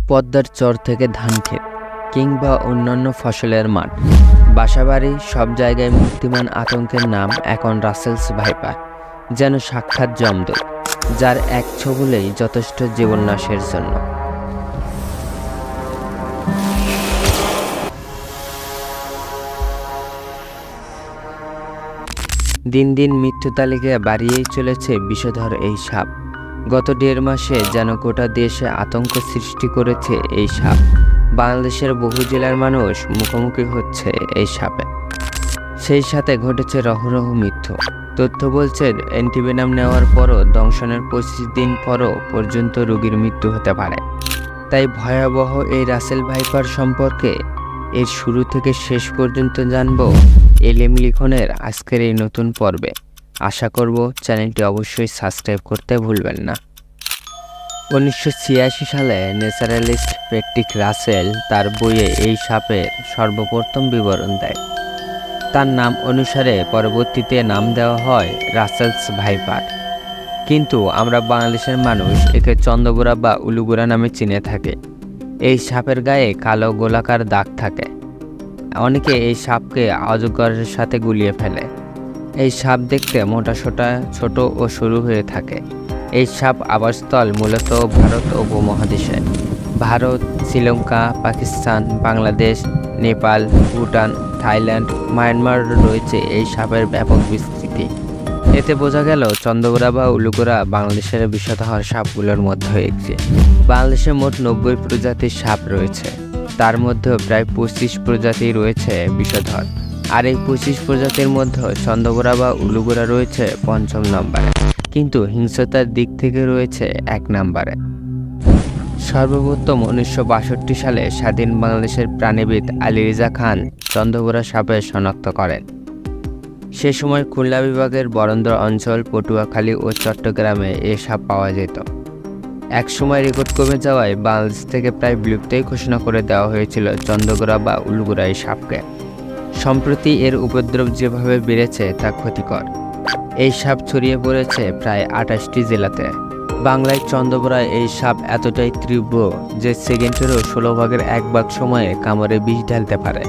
পদ্মার চর থেকে ধানক্ষেত কিংবা অন্যান্য ফসলের মাঠ, বাসাবাড়ি সব জায়গায় মূর্তিমান আতঙ্কের নাম এখন রাসেলস ভাইপার, যেন সাক্ষাৎ যমদূত, যার এক ছোবলেই যথেষ্ট জীবননাশের জন্য। দিন দিন মৃত্যু তালিকায় বাড়িয়েই চলেছে বিষধর এই সাপ। গত 1.5 মাসে যেন গোটা দেশে আতঙ্ক সৃষ্টি করেছে এই সাপ। বাংলাদেশের বহু জেলার মানুষ মুখোমুখি হচ্ছে এই সাপে। সেই সাথে ঘটেছে রহরহ মৃত্যু। তথ্য বলছে অ্যান্টিভেনাম নেওয়ার পরও দংশনের 25 দিন পরও পর্যন্ত রোগীর মৃত্যু হতে পারে। তাই ভয়াবহ এই রাসেল ভাইপার সম্পর্কে এর শুরু থেকে শেষ পর্যন্ত জানব এলএম লিখনের আজকের এই নতুন পর্বে। আশা করব চ্যানেলটি অবশ্যই সাবস্ক্রাইব করতে ভুলবেন না। 1986 সালে ন্যাচারালিস্ট প্যাট্রিক রাসেল তার বইয়ে এই সাপের সর্বপ্রথম বিবরণ দেয়। তার নাম অনুসারে পরবর্তীতে নাম দেওয়া হয় রাসেলস ভাইপার। কিন্তু আমরা বাংলাদেশের মানুষ একে চন্দ্রবোরা বা উলুগুরা নামে চিনে থাকে। এই সাপের গায়ে কালো গোলাকার দাগ থাকে। অনেকে এই সাপকে অজগরের সাথে গুলিয়ে ফেলে। এই সাপ দেখতে মোটাসোটা, ছোট ও সরু হয়ে থাকে। এই সাপ আবাসস্থল মূলত ভারত উপমহাদেশে। ভারত, শ্রীলঙ্কা, পাকিস্তান, বাংলাদেশ, নেপাল, ভুটান, থাইল্যান্ড, মায়ানমার রয়েছে এই সাপের ব্যাপক বিস্তৃতি। এতে বোঝা গেল চন্দ্রবোরা বা উলুগুরা বাংলাদেশের বিষধর সাপগুলোর মধ্যে একটি। বাংলাদেশে মোট 90 প্রজাতির সাপ রয়েছে। তার মধ্যে প্রায় 25 প্রজাতি রয়েছে বিষধর। আর এই 25 প্রজাতির মধ্যে চন্দ্রবোরা বা উলুগুরা রয়েছে 5ম নম্বরে, কিন্তু হিংস্রতার দিক থেকে রয়েছে 1 নম্বরে। সর্বপ্রথম 1962 সালে স্বাধীন বাংলাদেশের প্রাণীবিদ আলী রেজা খান চন্দ্রবোরা সাপের শনাক্ত করেন। সে সময় খুলনা বিভাগের বরন্দর অঞ্চল, পটুয়াখালী ও চট্টগ্রামে এ সাপ পাওয়া যেত। এক সময় রেকর্ড কমে যাওয়ায় বাংলাদেশ থেকে প্রায় বিলুপ্তই ঘোষণা করে দেওয়া হয়েছিল চন্দ্রবোরা বা উলুগুরা এই সাপকে। সম্প্রতি এর উপদ্রব যেভাবে বেড়েছে তা ক্ষতিকর। এই সাপ ছড়িয়ে পড়েছে প্রায় 28টি জেলাতে। বাংলায় চন্দ্রবোরা এই সাপ এতটাই তীব্র যে সেকেন্ডেরও 16 ভাগের 1 ভাগ সময়ে কামড়ে বিষ ঢালতে পারে।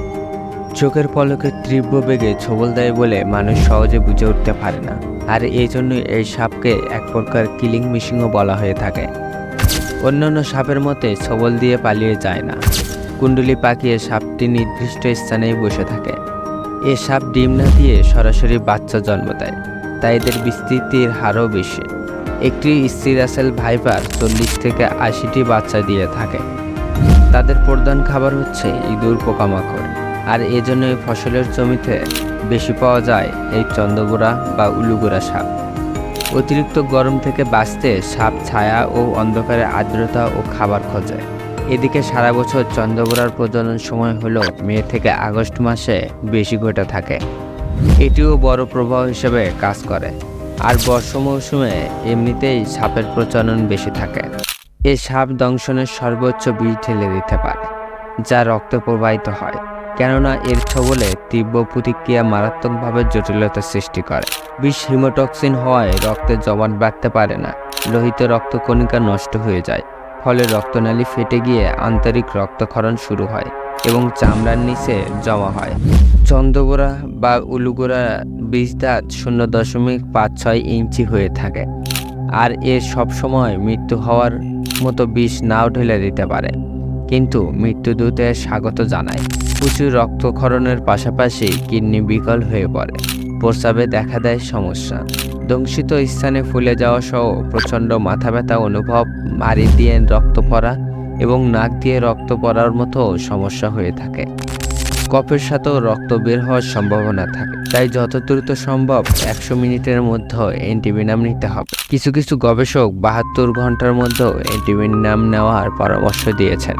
চোখের পলকে তীব্র বেগে ছোবল দেয় বলে মানুষ সহজে বুঝে উঠতে পারে না। আর এই জন্যই এই সাপকে এক প্রকার কিলিং মেশিনও বলা হয়ে থাকে। অন্যান্য সাপের মতে ছোবল দিয়ে পালিয়ে যায় না। কুণ্ডলি পাকিয়ে সাপটি নির্দিষ্ট স্থানেই বসে থাকে। এ সাপ ডিম না দিয়ে সরাসরি বাচ্চা জন্ম দেয়, তাই এদের বিস্তৃতির হারও বেশি। একটি স্ত্রী রাসেল ভাইপার 40 থেকে 80টি বাচ্চা দিয়ে থাকে। তাদের প্রধান খাবার হচ্ছে ইঁদুর, পোকামাকড়। আর এজন্যই ফসলের জমিতে বেশি পাওয়া যায় এই চন্দ্রবোরা বা উলুগুরা সাপ। অতিরিক্ত গরম থেকে বাঁচতে সাপ ছায়া ও অন্ধকারে আর্দ্রতা ও খাবার খোঁজে। এদিকে সারা বছর চন্দ্রবোরার প্রজনন সময় হলো মে থেকে আগস্ট মাসে বেশি ঘটে থাকে। এটিও বড় প্রবাহ হিসেবে কাজ করে। আর বর্ষা মৌসুমে এমনিতেই সাপের প্রজনন বেশি থাকে। এই সাপ দংশনের সর্বোচ্চ বিষ ঢেলে দিতে পারে, যা রক্ত প্রবাহিত হয়। কেননা এর ছোবলে তীব্র প্রতিক্রিয়া মারাত্মকভাবে জটিলতা সৃষ্টি করে। বিষ হিমোটক্সিন হওয়ায় রক্তে জমাট বাঁধতে পারে না। লোহিত রক্তকণিকা নষ্ট হয়ে যায়, ফলে রক্তনালী ফেটে গিয়ে আন্তরিক রক্তক্ষরণ শুরু হয় এবং চামড়ার নিচে জমা হয়। চন্দ্রবোরা বা উলুগুরা বীজদাঁত 0.56 ইঞ্চি হয়ে থাকে। আর এর সবসময় মৃত্যু হওয়ার মতো বিষ নাও ঢেলে দিতে পারে, কিন্তু মৃত্যুদূতে স্বাগত জানায়। প্রচুর রক্তক্ষরণের পাশাপাশি কিডনি বিকল হয়ে পড়ে। প্রস্রাবে দেখা দেয় সমস্যা। দংশিত স্থানে ফুলে যাওয়া সহ প্রচণ্ড মাথা ব্যথা অনুভব, মাড়ি দিয়ে রক্ত পড়া এবং নাক দিয়ে রক্ত পড়ার মতো সমস্যা হয়ে থাকে। কফের সাথেও রক্ত বের হওয়ার সম্ভাবনা থাকে। তাই যত দ্রুত সম্ভব 100 মিনিটের মধ্যে অ্যান্টিভেনাম নিতে হবে। কিছু কিছু গবেষক 72 ঘন্টার মধ্যে অ্যান্টিভেনাম নেওয়ার পরামর্শ দিয়েছেন।